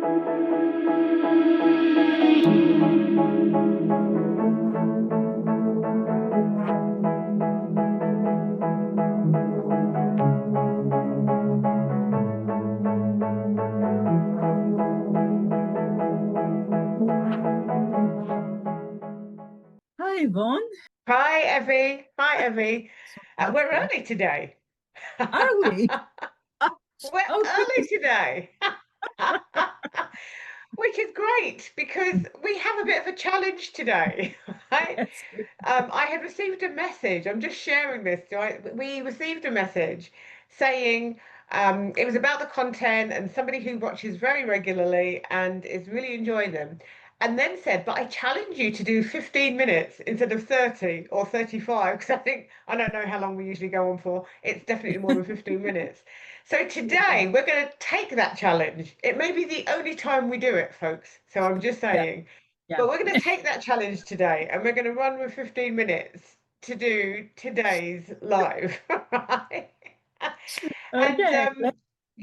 Hi, Yvonne. Hi, Evie. Hi, Evie. We're early today. Are we? We're Oh, early goodness. today, which is great because we have a bit of a challenge today, right? Yes. I had received a message. I'm just sharing this. We received a message saying it was about the content and somebody who watches very regularly and is really enjoying them. And then said, but I challenge you to do 15 minutes instead of 30 or 35, because I don't know how long we usually go on for. It's definitely more than 15 minutes. So today we're going to take that challenge. It may be the only time we do it, folks. So I'm just Yeah, saying. yeah. But we're going to take that challenge today and we're going to run with 15 minutes to do today's live, right? And Okay, let's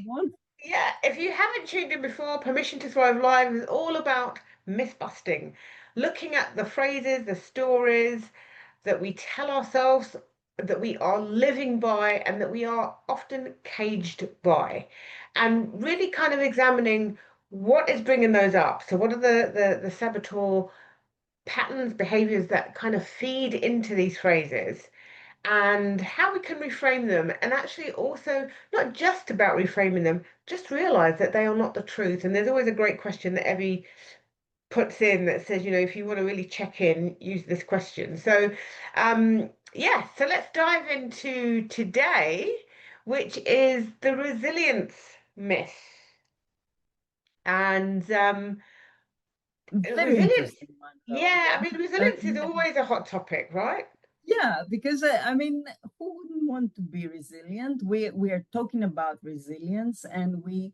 go on. yeah, if you haven't tuned in before, Permission to Thrive Live is all about myth busting, looking at the phrases, the stories that we tell ourselves that we are living by and that we are often caged by, and really kind of examining what is bringing those up. So, what are the saboteur patterns, behaviors that kind of feed into these phrases? And how we can reframe them, and actually also not just about reframing them, just realize that they are not the truth. And there's always a great question that Evie puts in that says, if you want to really check in, use this question. So, yeah, so let's dive into today, which is the resilience myth. And Very resilience, interesting one, though. yeah, Yeah. I mean, resilience is Yeah. always a hot topic, right? Yeah, because I mean, who wouldn't want to be resilient? We are talking about resilience, and we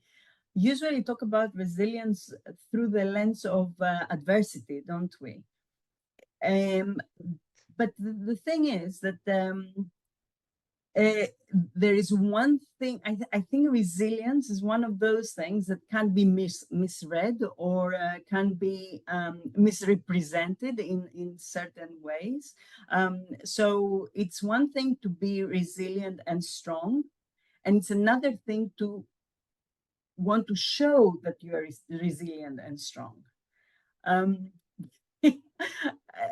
usually talk about resilience through the lens of adversity, don't we? Um, but the thing is that uh, there is one thing I think resilience is one of those things that can be misread or can be misrepresented in certain ways. So it's one thing to be resilient and strong, and it's another thing to want to show that you are resilient and strong. Um,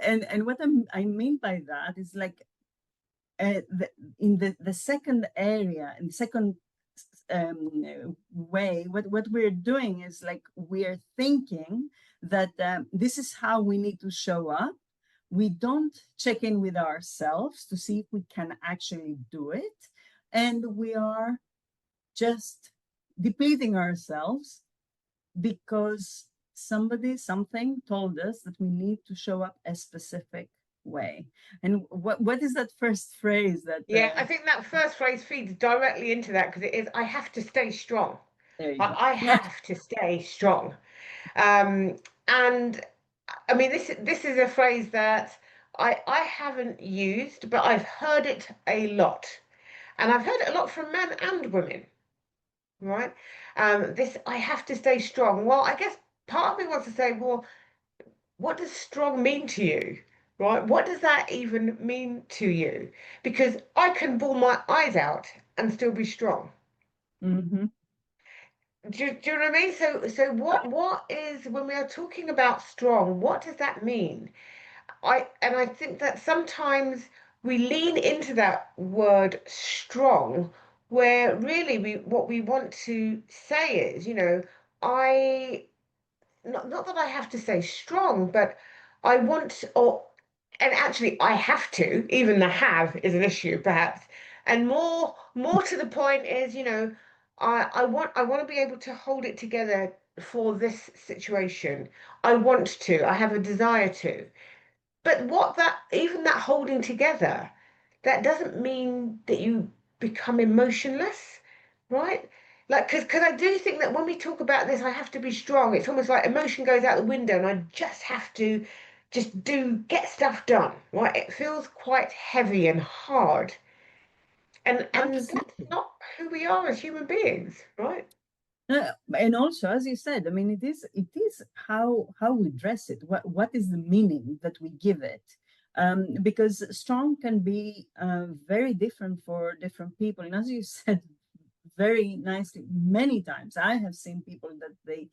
and what I mean by that is like in the second area, in the second way, what we're doing is like we're thinking that this is how we need to show up. We don't check in with ourselves to see if we can actually do it. And we are just depleting ourselves because something told us that we need to show up a specific way. And what is that first phrase that Yeah, I think that first phrase feeds directly into that because it is, I have to stay strong. there you go. I Yeah. have to stay strong. Um, and I mean, this is a phrase that I haven't used, but I've heard it a lot. And I've heard it a lot from men and women, right? This, I have to stay strong. Well, I guess part of me wants to say, well, what does strong mean to you? Right? What does that even mean to you? Because I can bawl my eyes out and still be strong. Mm-hmm. Do you know what I mean? So what is when we are talking about strong, what does that mean? I think that sometimes we lean into that word strong, where really what we want to say is, I not that I have to say strong, but I want or and actually I have to, even the have is an issue perhaps. And more to the point is, I want to be able to hold it together for this situation. I want to, I have a desire to. But what that even that holding together, that doesn't mean that you become emotionless, right? Like, because I do think that when we talk about this, I have to be strong. It's almost like emotion goes out the window, and I just have to just get stuff done, right? It feels quite heavy and hard, and that's Absolutely. not who we are as human beings, right? And also, as you said, I mean, it is how we dress it. What is the meaning that we give it? Because strong can be very different for different people. And as you said very nicely, many times I have seen people that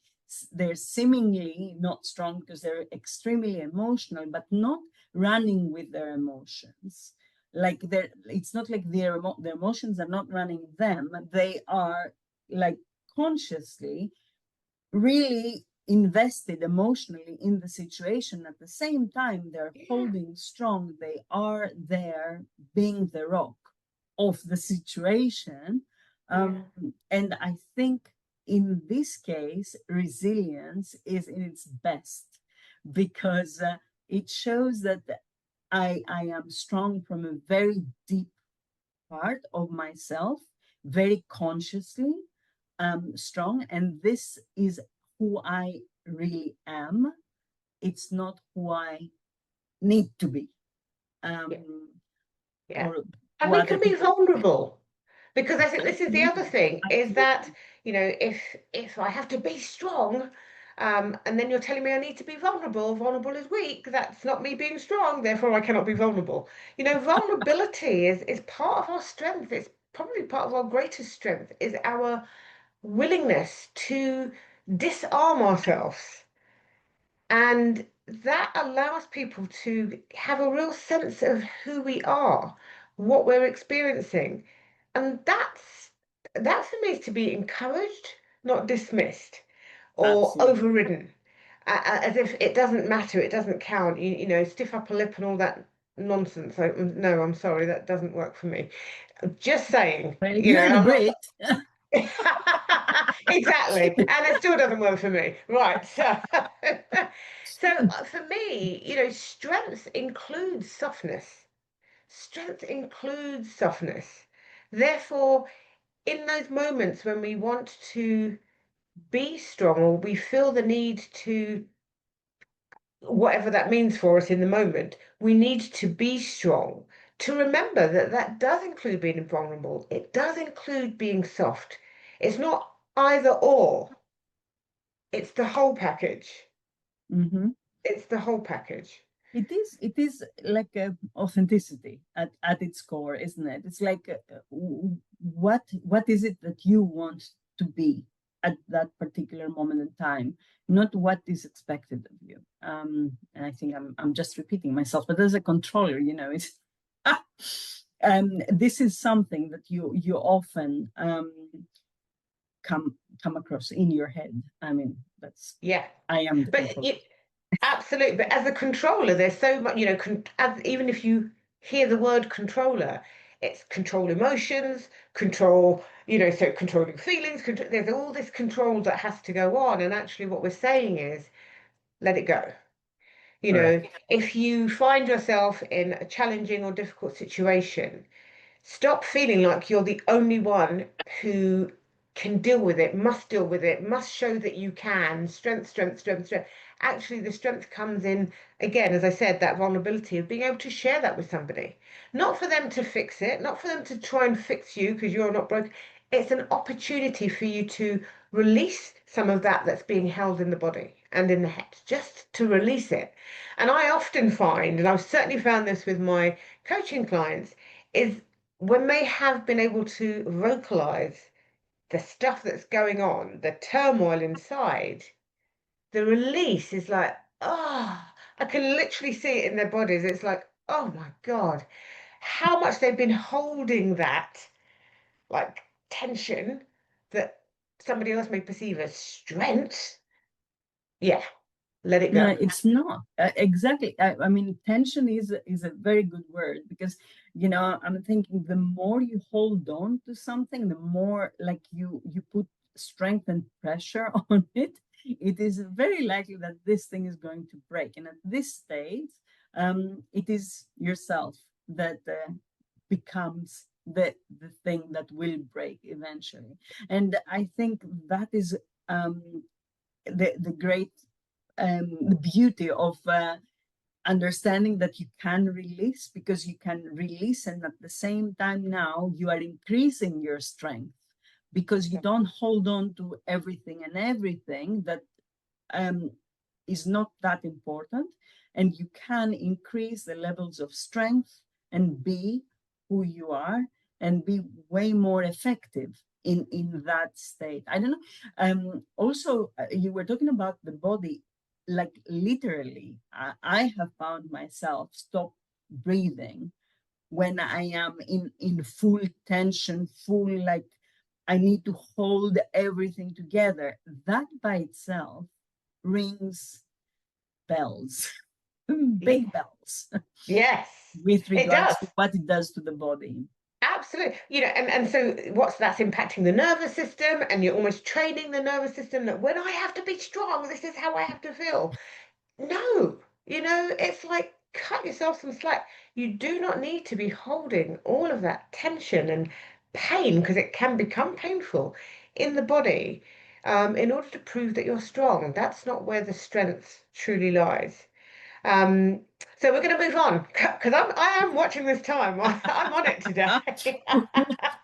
they're seemingly not strong because they're extremely emotional, but not running with their emotions. Like it's not like their emotions are not running them. They are like consciously really invested emotionally in the situation. At the same time, they're holding strong. They are there being the rock of the situation. Yeah. And I think in this case, resilience is in its best because it shows that I am strong from a very deep part of myself, very consciously strong, and this is who I really am. It's not who I need to be, Yeah. um, Yeah. or And who we other can be people. vulnerable because I think this is the other Absolutely, thing is that, absolutely. if I have to be strong, and then you're telling me I need to be vulnerable, vulnerable is weak, that's not me being strong, therefore I cannot be vulnerable. Vulnerability is part of our strength. It's probably part of our greatest strength is our willingness to disarm ourselves. And that allows people to have a real sense of who we are, what we're experiencing. And that for me is to be encouraged, not dismissed or Absolutely. overridden, as if it doesn't matter, it doesn't count, stiff upper lip and all that nonsense. No, I'm sorry, that doesn't work for me. Just saying, Well, you're the I'm not. Brit. Exactly, and it still doesn't work for me. Right, so for me, strength includes softness. Strength includes softness. Therefore, in those moments when we want to be strong or we feel the need to, whatever that means for us in the moment, we need to be strong. To remember that that does include being vulnerable. It does include being soft. It's not either or. It's the whole package. Mm-hmm. It's the whole package. It is like authenticity at its core, isn't it? It's like what is it that you want to be at that particular moment in time, not what is expected of you. And I think I'm just repeating myself, but as a controller, it's this is something that you often come across in your head. I mean, that's Yeah. I am the But controller. absolutely. But as a controller, there's so much, even if you hear the word controller, it's control emotions, control, so controlling feelings, there's all this control that has to go on. And actually, what we're saying is let it go. Correct. If you find yourself in a challenging or difficult situation, stop feeling like you're the only one who can deal with it, must deal with it, must show that you can. Strength, strength, strength, strength. Actually, the strength comes in, again, as I said, that vulnerability of being able to share that with somebody. Not for them to fix it, not for them to try and fix you because you're not broken. It's an opportunity for you to release some of that that's being held in the body and in the head, just to release it. And I often find, and I've certainly found this with my coaching clients, is when they have been able to vocalize the stuff that's going on, the turmoil inside, the release is like, I can literally see it in their bodies. It's like, oh my God, how much they've been holding that like tension that somebody else may perceive as strength. Yeah, let it No, go. it's not exactly. I mean, tension is a very good word because I'm thinking the more you hold on to something, the more like you put strength and pressure on it. It is very likely that this thing is going to break, and at this stage, it is yourself that becomes the thing that will break eventually. And I think that is the great the beauty of understanding that you can release, because you can release, and at the same time now you are increasing your strength because you don't hold on to everything that um, is not that important, and you can increase the levels of strength and be who you are and be way more effective in that state. I don't know. Also, you were talking about the body, like literally. I have found myself stop breathing when I am in full tension, full like I need to hold everything together. That by itself rings bells, big bells, Yes, with it regards does. to what it does to the body. Absolutely. And so what's that's impacting the nervous system, and you're almost training the nervous system that when I have to be strong, this is how I have to feel. No, it's like cut yourself some slack. You do not need to be holding all of that tension and pain, because it can become painful in the body, in order to prove that you're strong. That's not where the strength truly lies. Um, so we're going to move on because I am watching this time. I'm on it today.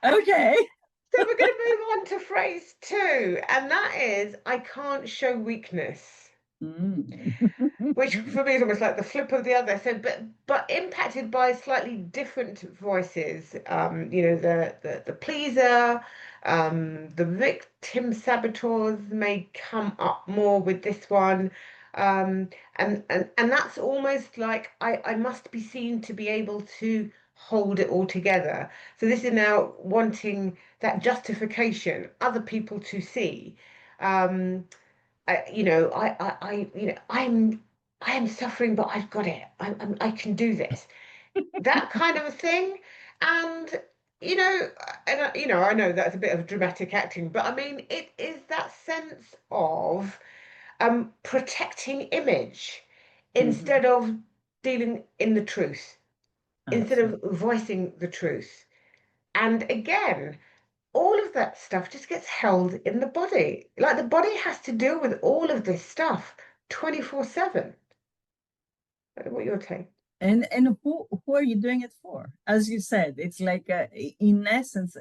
Okay. So we're going to move on to phrase two, and that is I can't show weakness, Mm. which for me is almost like the flip of the other. So, but impacted by slightly different voices. The pleaser, the victim saboteurs may come up more with this one. And that's almost like I must be seen to be able to hold it all together. So this is now wanting that justification, other people to see. Um, I am suffering, but I've got it. I can do this. That kind of a thing. And, I know that's a bit of dramatic acting, but I mean, it is that sense of protecting image Mhm. instead of dealing in the truth, instead of Absolutely. voicing the truth. And again, all of that stuff just gets held in the body. Like the body has to deal with all of this stuff 24/7. What your take? And who are you doing it for? As you said, it's like in essence,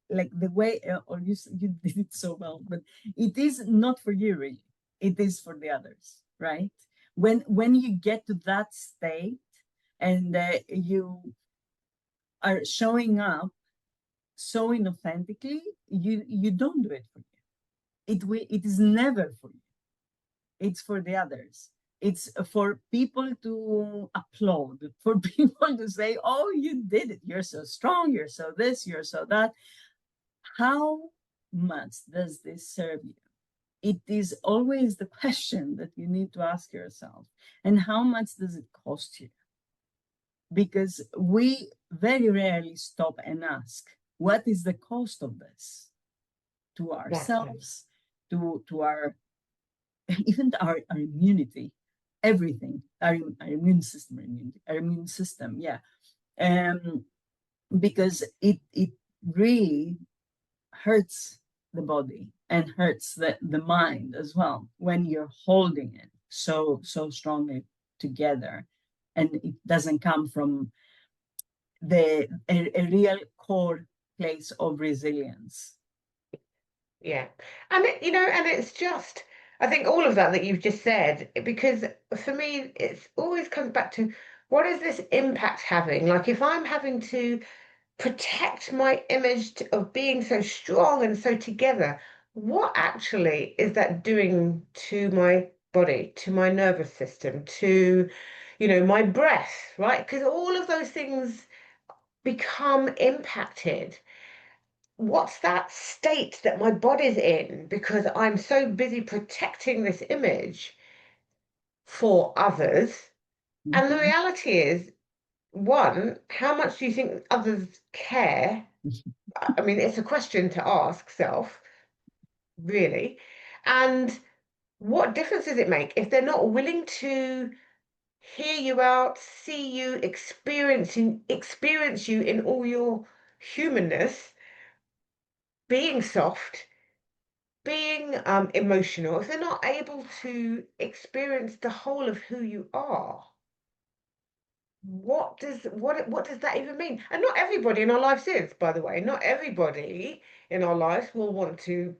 like the way, or you did it so well, but it is not for you really. It is for the others, right? When you get to that state and you are showing up so inauthentically, you don't do it for you. It is never for you. It's for the others. It's for people to applaud, for people to say, oh, you did it, you're so strong, you're so this, you're so that. How much does this serve you? It is always the question that you need to ask yourself. And how much does it cost you? Because we very rarely stop and ask, what is the cost of this to Exactly. ourselves, to our even our immunity, everything, our immune system, our immune system, yeah. Um, because it really hurts the body and hurts the mind as well when you're holding it so strongly together, and it doesn't come from a real core place of resilience. Yeah. And it's just, I think all of that you've just said, because for me, it's always comes back to what is this impact having? Like if I'm having to protect my image of being so strong and so together, what actually is that doing to my body, to my nervous system, to, my breath, right? Because all of those things become impacted. What's that state that my body's in because I'm so busy protecting this image for others? And the Mhm. reality is, one, how much do you think others care? I mean, it's a question to ask self, really. And what difference does it make if they're not willing to hear you out, see you, experience you in all your humanness, being soft, being emotional, if they're not able to experience the whole of who you are? what does that even mean? And not everybody in our lives is, by the way, not everybody in our lives will want to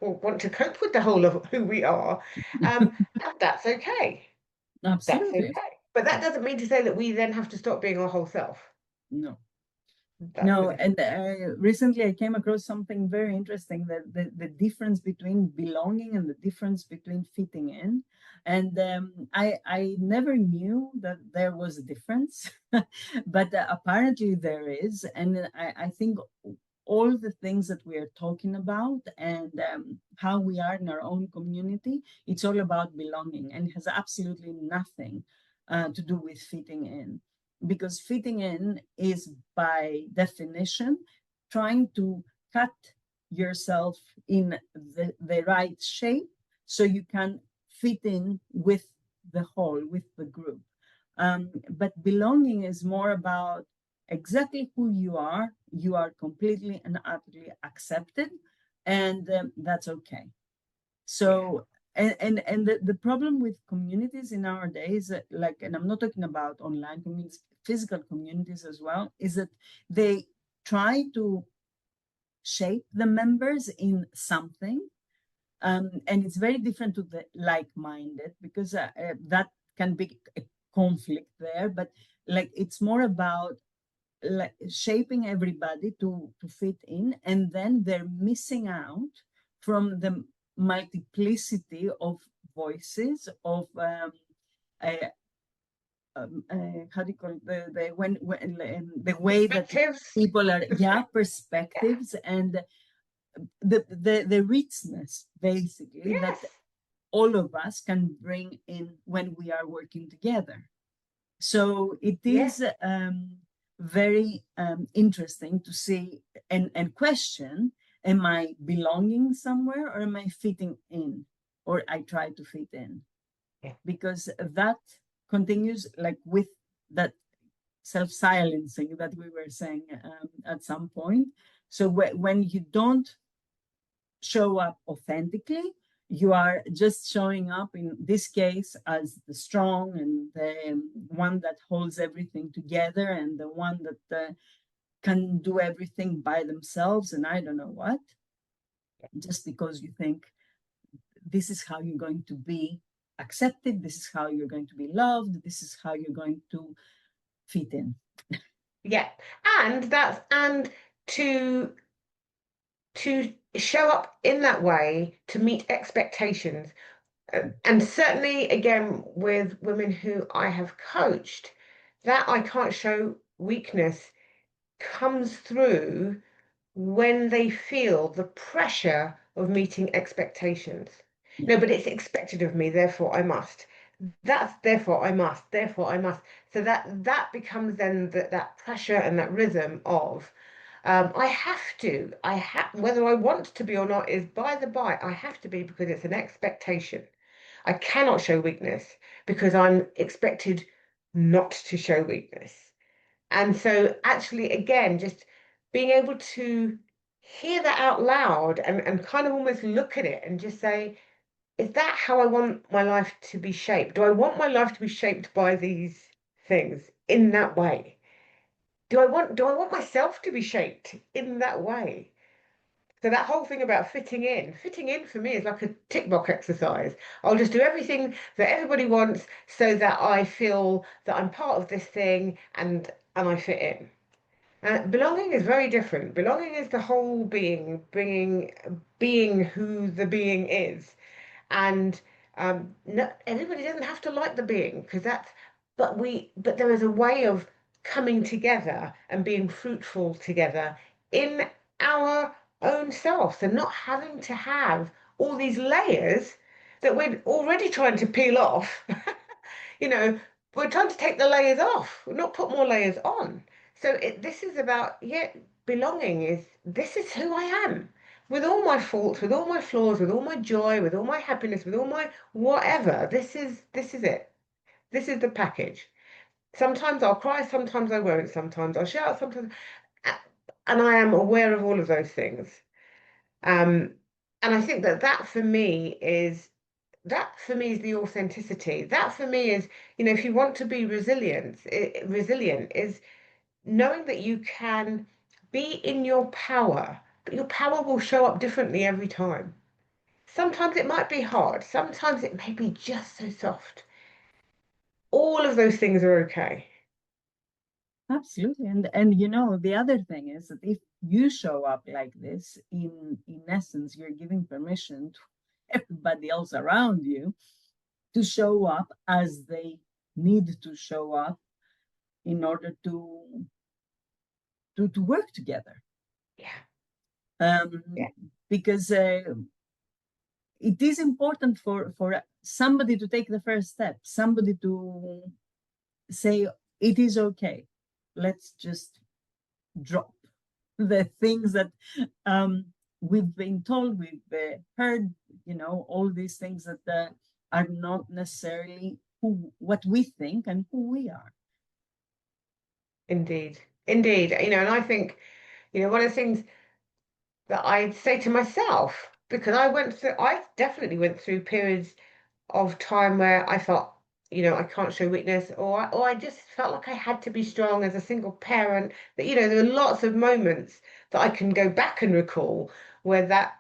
will want to cope with the whole of who we are. And that's okay. That's Absolutely. okay. But that doesn't mean to say that we then have to stop being our whole self. No. That's the No, difference. and recently I came across something very interesting, that the difference between belonging and the difference between fitting in. And I never knew that there was a difference, but apparently there is. And I think all the things that we are talking about, and how we are in our own community, it's all about belonging, and it has absolutely nothing to do with fitting in, because fitting in is by definition trying to cut yourself in the right shape so you can fit in with the whole, with the group. But belonging is more about exactly who you are. You are completely and utterly accepted, and that's okay. Yeah. So, and the problem with communities in our days, like, and I'm not talking about online communities, physical communities as well, is that they try to shape the members in something, and it's very different to the like-minded, because that can be a conflict there. But like, it's more about like shaping everybody to fit in, and then they're missing out from the multiplicity of voices, of uh, how do you call it, the when the way that Perspectives. people are, yeah, Perspective. Yeah. perspectives, and the richness basically that Yes. all of us can bring in when we are working together. So it Yes. is very interesting to see and question, am I belonging somewhere, or am I fitting in, or I try to fit in? Yeah. Because that continues, like with that self-silencing that we were saying at some point. So when you don't show up authentically, you are just showing up in this case as the strong, and the one that holds everything together, and the one that can do everything by themselves, and I don't know what, just because you think this is how you're going to be accepted, this is how you're going to be loved, this is how you're going to fit in. Yeah. And to show up in that way to meet expectations. And certainly, again, with women who I have coached, that I can't show weakness comes through when they feel the pressure of meeting expectations. Yeah. No, but it's expected of me, therefore I must. That's therefore I must, therefore I must. So that becomes then that pressure and that rhythm of I have to. I have, whether I want to be or not is by the by. I have to be because it's an expectation. I cannot show weakness because I'm expected not to show weakness. And so, actually, again, just being able to hear that out loud and kind of almost look at it and just say, is that how I want my life to be shaped? Do I want my life to be shaped by these things in that way? Do I want myself to be shaped in that way? So that whole thing about fitting in for me is like a tick box exercise. I'll just do everything that everybody wants so that I feel that I'm part of this thing and I fit in. Belonging is very different. Belonging is the whole being, being who the being is. And no, everybody doesn't have to like the being because but there is a way of coming together and being fruitful together in our own selves and not having to have all these layers that we're already trying to peel off. You know, we're trying to take the layers off, not put more layers on. So this is about, yeah, belonging is this is who I am with all my faults, with all my flaws, with all my joy, with all my happiness, with all my whatever. This is it. This is the package. Sometimes I'll cry, sometimes I won't, sometimes I'll shout, sometimes, and I am aware of all of those things. Um, and I think that for me is that for me is the authenticity. That for me is, you know, if you want to be resilient is knowing that you can be in your power, but your power will show up differently every time. Sometimes it might be hard, sometimes it may be just so soft. All of those things are okay. Absolutely. And you know, the other thing is that if you show up like this, in essence, you're giving permission to everybody else around you to show up as they need to show up in order to work together. Yeah. Um, Yeah. because it is important for somebody to take the first step, somebody to say it is okay. Let's just drop the things that we've been told, we've heard, you know, all these things that are not necessarily what we think and who we are. Indeed. Indeed. You know, and I think, you know, one of the things that I'd say to myself, because I definitely went through periods of time where I felt, you know, I can't show weakness, or I just felt like I had to be strong as a single parent. That, you know, there were lots of moments that I can go back and recall where that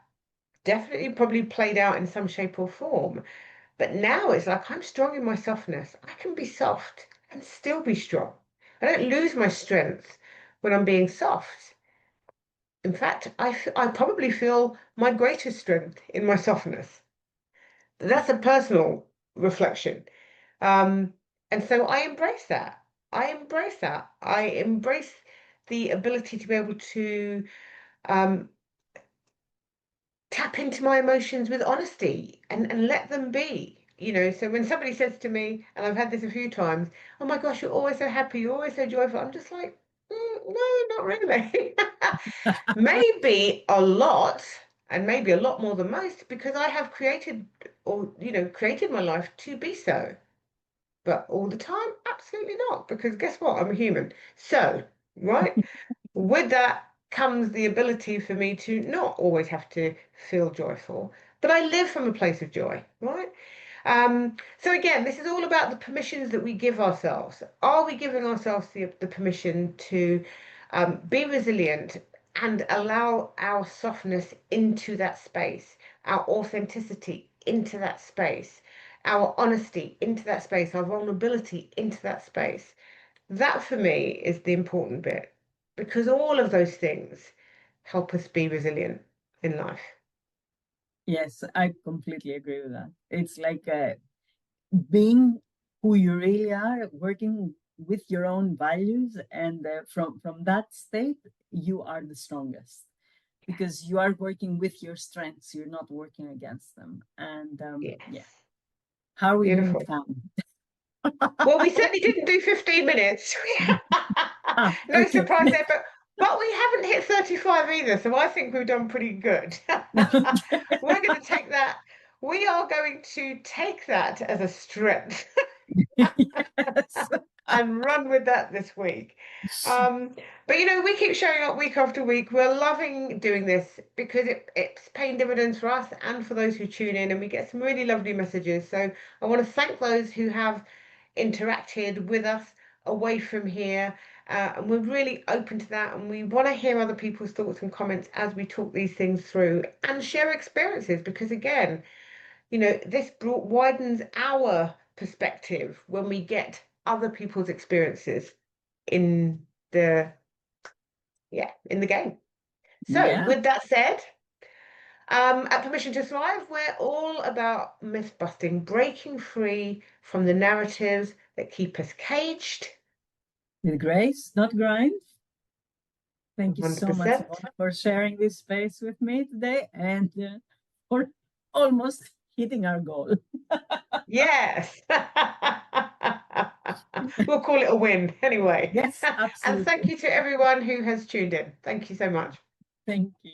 definitely probably played out in some shape or form. But now it's like I'm strong in my softness. I can be soft and still be strong. I don't lose my strength when I'm being soft. In fact, I probably feel my greatest strength in my softness. That's a personal reflection. Um, and so I embrace that. I embrace that. I embrace the ability to be able to um, tap into my emotions with honesty and let them be. You know, so when somebody says to me, and I've had this a few times, oh my gosh, you're always so happy, you're always so joyful. I'm just like, no, not really. Maybe a lot, and maybe a lot more than most, because I have created or, you know, created my life to be so. But all the time, absolutely not, because guess what? I'm a human. So, right, with that comes the ability for me to not always have to feel joyful, but I live from a place of joy, right? So again, this is all about the permissions that we give ourselves. Are we giving ourselves the permission to be resilient and allow our softness into that space, our authenticity into that space, our honesty into that space, our vulnerability into that space? That for me is the important bit because all of those things help us be resilient in life. Yes, I completely agree with that. It's like being who you really are, working with your own values, and from that state, you are the strongest because you are working with your strengths. You're not working against them. And yeah, Yes. how are we doing Beautiful. time? Well, we certainly didn't do 15 minutes. No Okay. surprise there, but we haven't hit 35 either, so I think we've done pretty good. We're going to take that. We are going to take that as a strength Yes. and run with that this week. But you know, we keep showing up week after week. We're loving doing this because it's paying dividends for us and for those who tune in, and we get some really lovely messages. So I want to thank those who have interacted with us away from here. And we're really open to that, and we want to hear other people's thoughts and comments as we talk these things through and share experiences because, again, you know, this widens our perspective when we get other people's experiences in the in the game. So Yeah, with that said, at Permission to Thrive, we're all about myth busting, breaking free from the narratives that keep us caged. with grace, not grind. Thank you so much, 100%. Yvonne, for sharing this space with me today and for almost hitting our goal. Yes. We'll call it a win anyway. Yes, And thank absolutely. you to everyone who has tuned in. Thank you so much. Thank you.